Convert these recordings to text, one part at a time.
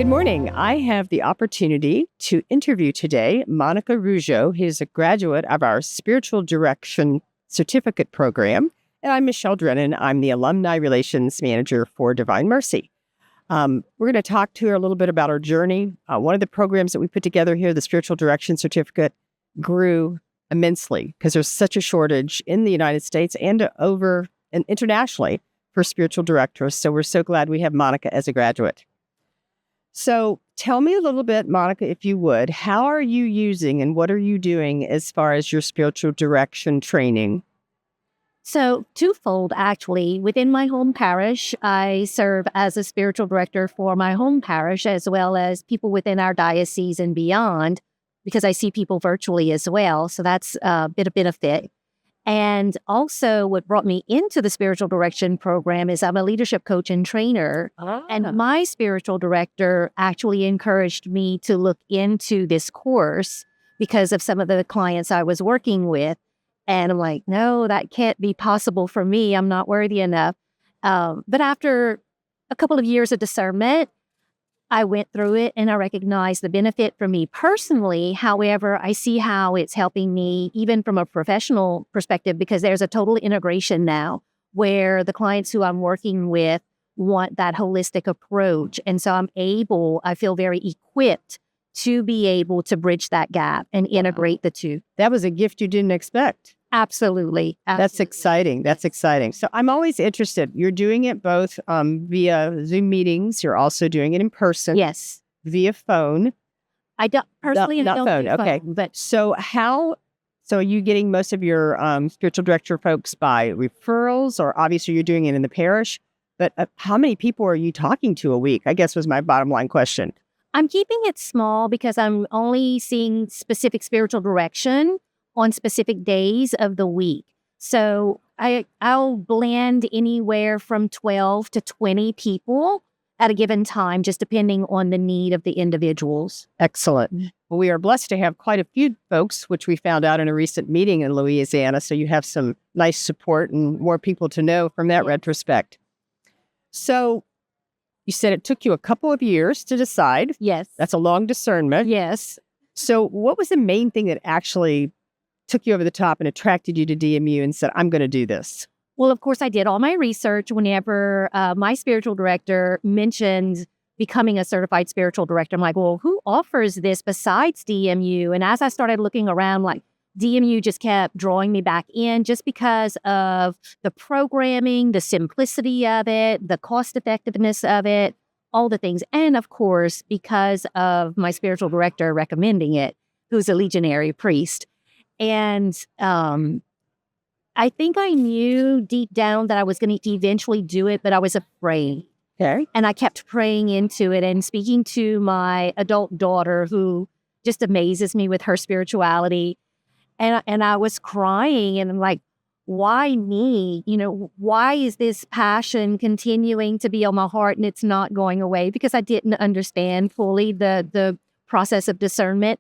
Good morning. I have the opportunity to interview today Monica Rougeau. Who is a graduate of our Spiritual Direction Certificate Program. And I'm Michele Drennen. I'm the Alumni Relations Manager for Divine Mercy. We're going to talk to her a little bit about our journey. One of the programs that we put together here, the Spiritual Direction Certificate, grew immensely because there's such a shortage in the United States and over and internationally for spiritual directors. So we're so glad we have Monica as a graduate. So tell me a little bit, Monica, if you would, how are you using and what are you doing as far as your spiritual direction training? So twofold, actually. Within my home parish, I serve as a spiritual director for my home parish, as well as people within our diocese and beyond, because I see people virtually as well. So that's a bit of benefit. And also what brought me into the spiritual direction program is I'm a leadership coach and trainer. And my spiritual director actually encouraged me to look into this course because of some of the clients I was working with. And I'm like, no, that can't be possible for me. I'm not worthy enough. But after a couple of years of discernment, I went through it and I recognized the benefit for me personally. However, I see how it's helping me even from a professional perspective because there's a total integration now where the clients who I'm working with want that holistic approach. And so I feel very equipped to be able to bridge that gap and integrate the two. That was a gift you didn't expect. Absolutely. That's exciting. That's exciting. So I'm always interested. You're doing it both via Zoom meetings. You're also doing it in person. Yes. Via phone. I don't personally. Not don't phone. do Okay. phone, but So are you getting most of your spiritual director folks by referrals, or obviously you're doing it in the parish? But how many people are you talking to a week? I guess was my bottom line question. I'm keeping it small because I'm only seeing specific spiritual direction on specific days of the week. So I'll blend anywhere from 12 to 20 people at a given time, just depending on the need of the individuals. Excellent. Well, we are blessed to have quite a few folks, which we found out in a recent meeting in Louisiana. So you have some nice support and more people to know from that retrospect. So you said it took you a couple of years to decide. Yes. That's a long discernment. Yes. So what was the main thing that actually took you over the top and attracted you to DMU and said, I'm going to do this? Well, of course, I did all my research whenever my spiritual director mentioned becoming a certified spiritual director. I'm like, well, who offers this besides DMU? And as I started looking around, like DMU just kept drawing me back in just because of the programming, the simplicity of it, the cost effectiveness of it, all the things. And of course, because of my spiritual director recommending it, who's a legionary priest. And I think I knew deep down that I was going to eventually do it, but I was afraid. Okay. And I kept praying into it and speaking to my adult daughter, who just amazes me with her spirituality. And I was crying and I'm like, why me? Why is this passion continuing to be on my heart and it's not going away? Because I didn't understand fully the process of discernment.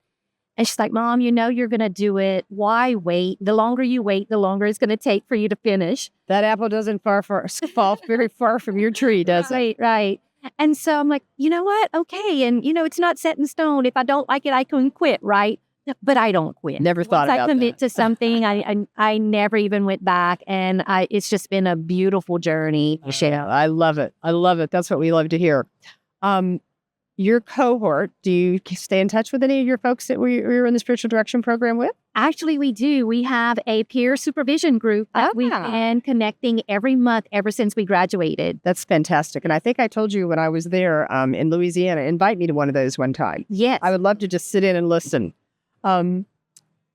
And she's like, Mom, you're going to do it. Why wait? The longer you wait, the longer it's going to take for you to finish. That apple doesn't fall very far from your tree, does it? Right. And so I'm like, you know what? Okay. And, it's not set in stone. If I don't like it, I can quit, right? But I don't quit. Never thought about that. Once I commit to something, I never even went back. And it's just been a beautiful journey, Michele. I love it. I love it. That's what we love to hear. Your cohort, do you stay in touch with any of your folks that we were in the spiritual direction program with? Actually, we do. We have a peer supervision group that we've been connecting every month ever since we graduated. That's fantastic. And I think I told you when I was there in Louisiana, invite me to one of those one time. Yes. I would love to just sit in and listen.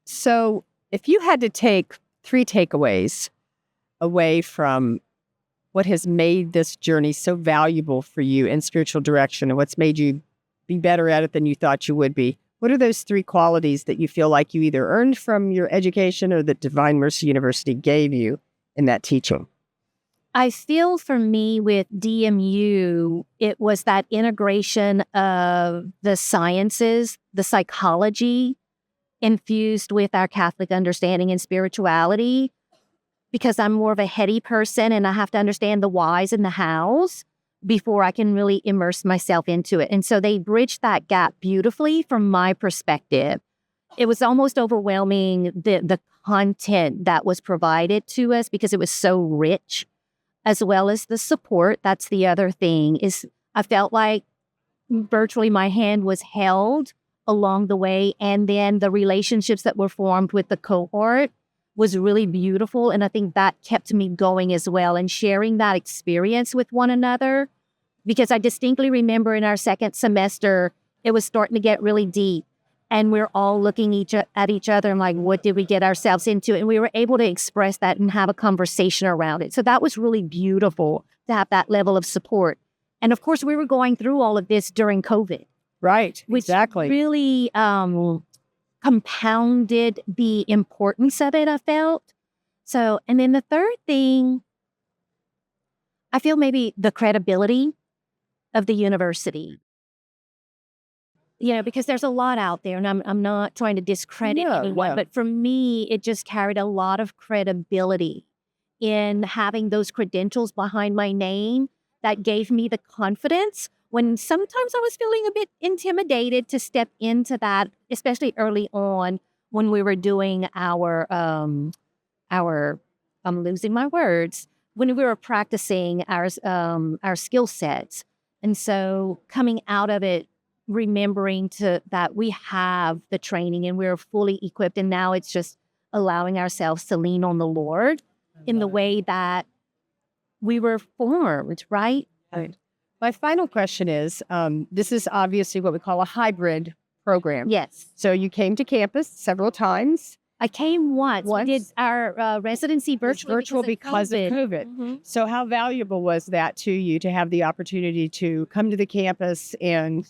So if you had to take 3 takeaways away from what has made this journey so valuable for you in spiritual direction and what's made you be better at it than you thought you would be, what are those 3 qualities that you feel like you either earned from your education or that Divine Mercy University gave you in that teaching? I feel for me with DMU, it was that integration of the sciences, the psychology, infused with our Catholic understanding and spirituality, because I'm more of a heady person and I have to understand the whys and the hows. before I can really immerse myself into it. And so they bridged that gap beautifully from my perspective. It was almost overwhelming, the content that was provided to us because it was so rich, as well as the support. That's the other thing, is I felt like virtually my hand was held along the way. And then the relationships that were formed with the cohort was really beautiful. And I think that kept me going as well, and sharing that experience with one another. Because I distinctly remember in our second semester, it was starting to get really deep. And we're all looking at each other and like, what did we get ourselves into? And we were able to express that and have a conversation around it. So that was really beautiful to have that level of support. And of course, we were going through all of this during COVID. Right, Which exactly. really compounded the importance of it, I felt. So, and then the third thing, I feel maybe the credibility of the university. Because there's a lot out there, and I'm not trying to discredit anyone, but for me, it just carried a lot of credibility in having those credentials behind my name that gave me the confidence when sometimes I was feeling a bit intimidated to step into that, especially early on when we were doing our I'm losing my words, when we were practicing our skill sets. And so coming out of it, remembering that we have the training and we're fully equipped, and now it's just allowing ourselves to lean on the Lord in the way that we were formed, right? Right. My final question is, this is obviously what we call a hybrid program. Yes. So you came to campus several times. I came once. We did our residency virtual because of COVID. Mm-hmm. So how valuable was that to you to have the opportunity to come to the campus and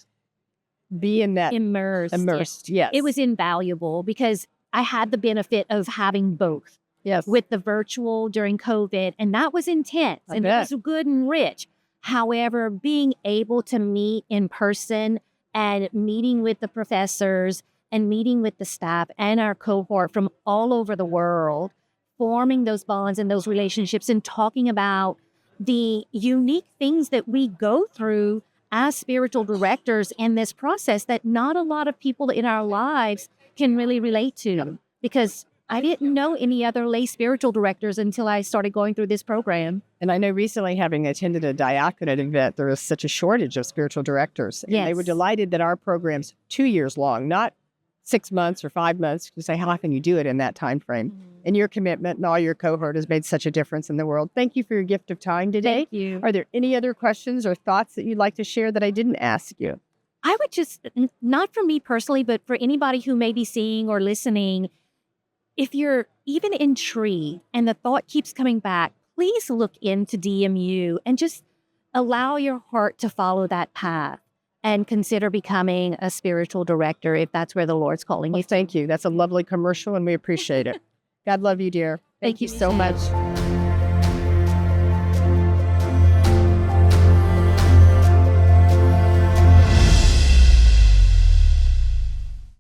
be in that immersed? Yes. It was invaluable because I had the benefit of having both. Yes. With the virtual during COVID, and that was intense and it was good and rich. However, being able to meet in person and meeting with the professors and meeting with the staff and our cohort from all over the world, forming those bonds and those relationships and talking about the unique things that we go through as spiritual directors in this process that not a lot of people in our lives can really relate to, because I didn't know any other lay spiritual directors until I started going through this program. And I know recently, having attended a diaconate event, there was such a shortage of spiritual directors. And they were delighted that our program's 2 years long, not 6 months or 5 months, to say, how can you do it in that time frame? Mm-hmm. And your commitment and all your cohort has made such a difference in the world. Thank you for your gift of time today. Thank you. Are there any other questions or thoughts that you'd like to share that I didn't ask you? I would just, not for me personally, but for anybody who may be seeing or listening, if you're even intrigued and the thought keeps coming back, please look into DMU and just allow your heart to follow that path and consider becoming a spiritual director if that's where the Lord's calling you. Thank you. That's a lovely commercial and we appreciate it. God love you, dear. Thank you so much.